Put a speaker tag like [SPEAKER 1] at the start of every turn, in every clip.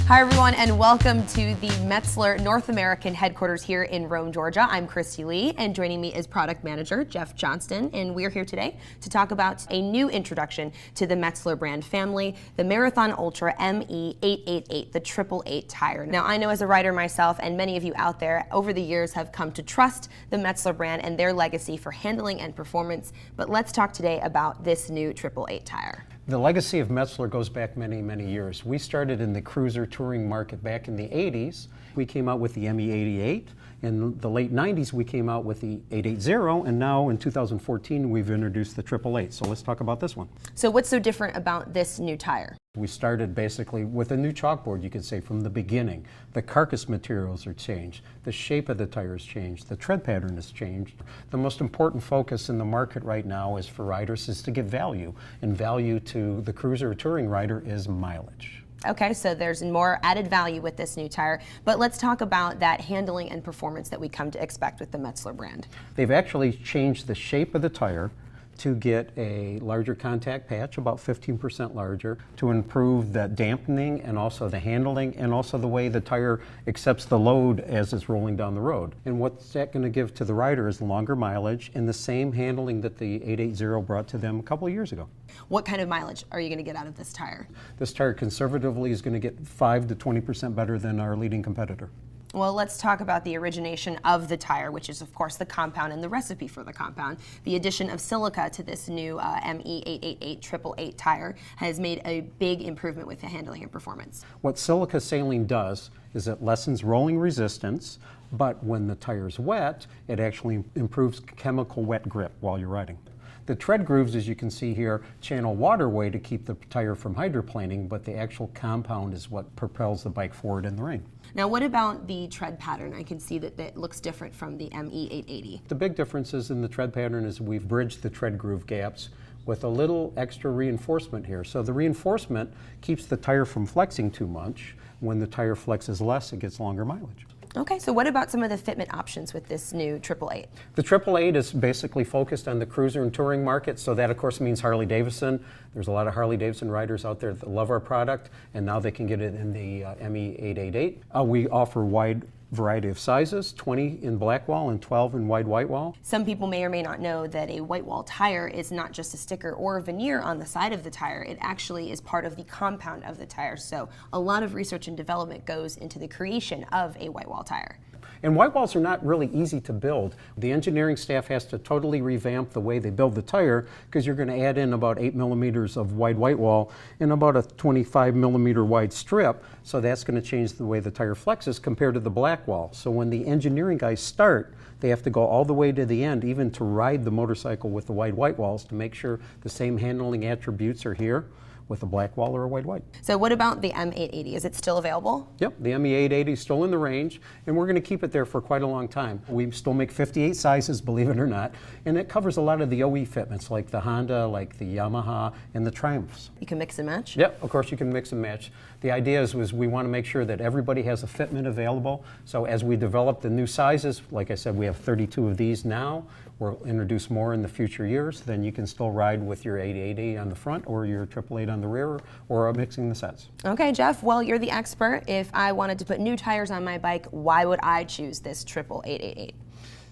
[SPEAKER 1] Hi everyone, and welcome to the Metzeler North American headquarters here in Rome, Georgia. I'm Christy Lee, and joining me is product manager Jeff Johnston, and we're here today to talk about a new introduction to the Metzeler brand family, the Marathon Ultra ME888, the 888 tire. Now, I know as a rider myself, and many of you out there over the years have come to trust the Metzeler brand and their legacy for handling and performance, but let's talk today about this new 888 tire.
[SPEAKER 2] The legacy of Metzeler goes back many, many years. We started in the cruiser touring market back in the 80s. We came out with the ME88. In the late 90s, we came out with the 880, and now in 2014, we've introduced the 888. So let's talk about this one.
[SPEAKER 1] So what's so different about this new tire?
[SPEAKER 2] We started basically with a new chalkboard, you could say, from the beginning. The carcass materials are changed. The shape of the tire has changed. The tread pattern has changed. The most important focus in the market right now is for riders is to give value. And value to the cruiser or touring rider is mileage.
[SPEAKER 1] Okay, so there's more added value with this new tire, but let's talk about that handling and performance that we come to expect with the Metzeler brand.
[SPEAKER 2] They've actually changed the shape of the tire to get a larger contact patch, about 15% larger, to improve the dampening and also the handling and also the way the tire accepts the load as it's rolling down the road. And what's that going to give to the rider is longer mileage and the same handling that the 880 brought to them a couple of years ago.
[SPEAKER 1] What kind of mileage are you going to get out of this tire?
[SPEAKER 2] This tire conservatively is going to get 5 to 20% better than our leading competitor.
[SPEAKER 1] Well, let's talk about the origination of the tire, which is, of course, the compound and the recipe for the compound. The addition of silica to this new ME888 888 tire has made a big improvement with the handling and performance.
[SPEAKER 2] What silica saline does is it lessens rolling resistance, but when the tire's wet, it actually improves chemical wet grip while you're riding. The tread grooves, as you can see here, channel waterway to keep the tire from hydroplaning, but the actual compound is what propels the bike forward in the rain.
[SPEAKER 1] Now, what about the tread pattern? I can see that it looks different from the ME880.
[SPEAKER 2] The big differences in the tread pattern is we've bridged the tread groove gaps with a little extra reinforcement here. So the reinforcement keeps the tire from flexing too much. When the tire flexes less, it gets longer mileage.
[SPEAKER 1] Okay, so what about some of the fitment options with this new 888?
[SPEAKER 2] The 888 is basically focused on the cruiser and touring market, so that of course means Harley-Davidson. There's a lot of Harley-Davidson riders out there that love our product, and now they can get it in the ME888. We offer wide variety of sizes, 20 in black wall and 12 in wide white wall.
[SPEAKER 1] Some people may or may not know that a white wall tire is not just a sticker or a veneer on the side of the tire. It actually is part of the compound of the tire. So a lot of research and development goes into the creation of a white wall tire.
[SPEAKER 2] And white walls are not really easy to build. The engineering staff has to totally revamp the way they build the tire because you're going to add in about 8 millimeters of wide white wall and about a 25 millimeter wide strip. So that's going to change the way the tire flexes compared to the black wall. So when the engineering guys start, they have to go all the way to the end, even to ride the motorcycle with the wide white walls to make sure the same handling attributes are here with a black wall or a white.
[SPEAKER 1] So what about the M880? Is it still available?
[SPEAKER 2] Yep, the ME880 is still in the range, and we're going to keep it there for quite a long time. We still make 58 sizes, believe it or not, and it covers a lot of the OE fitments like the Honda, like the Yamaha, and the Triumphs.
[SPEAKER 1] You can mix and match?
[SPEAKER 2] Yep, of course you can mix and match. The idea is we want to make sure that everybody has a fitment available, so as we develop the new sizes, like I said, we have 32 of these now. We'll introduce more in the future years. Then you can still ride with your 880 on the front or your 888 on the rear or mixing the sets.
[SPEAKER 1] Okay, Jeff, well, you're the expert. If I wanted to put new tires on my bike, why would I choose this 888?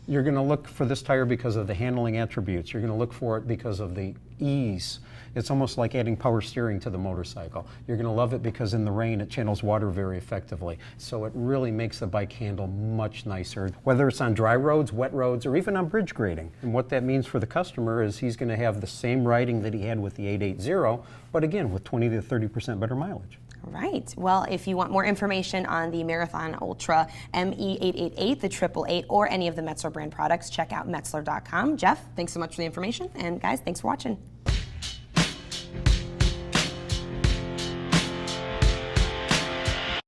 [SPEAKER 2] You're going to look for this tire because of the handling attributes. You're going to look for it because of the ease. It's almost like adding power steering to the motorcycle. You're going to love it because in the rain it channels water very effectively. So it really makes the bike handle much nicer, whether it's on dry roads, wet roads, or even on bridge grading. And what that means for the customer is he's going to have the same riding that he had with the 880, but again with 20 to 30% better mileage.
[SPEAKER 1] Right. Well, if you want more information on the Marathon Ultra ME888, the 888, or any of the Metzeler brand products, check out Metzeler.com. Jeff, thanks so much for the information. And guys, thanks for watching.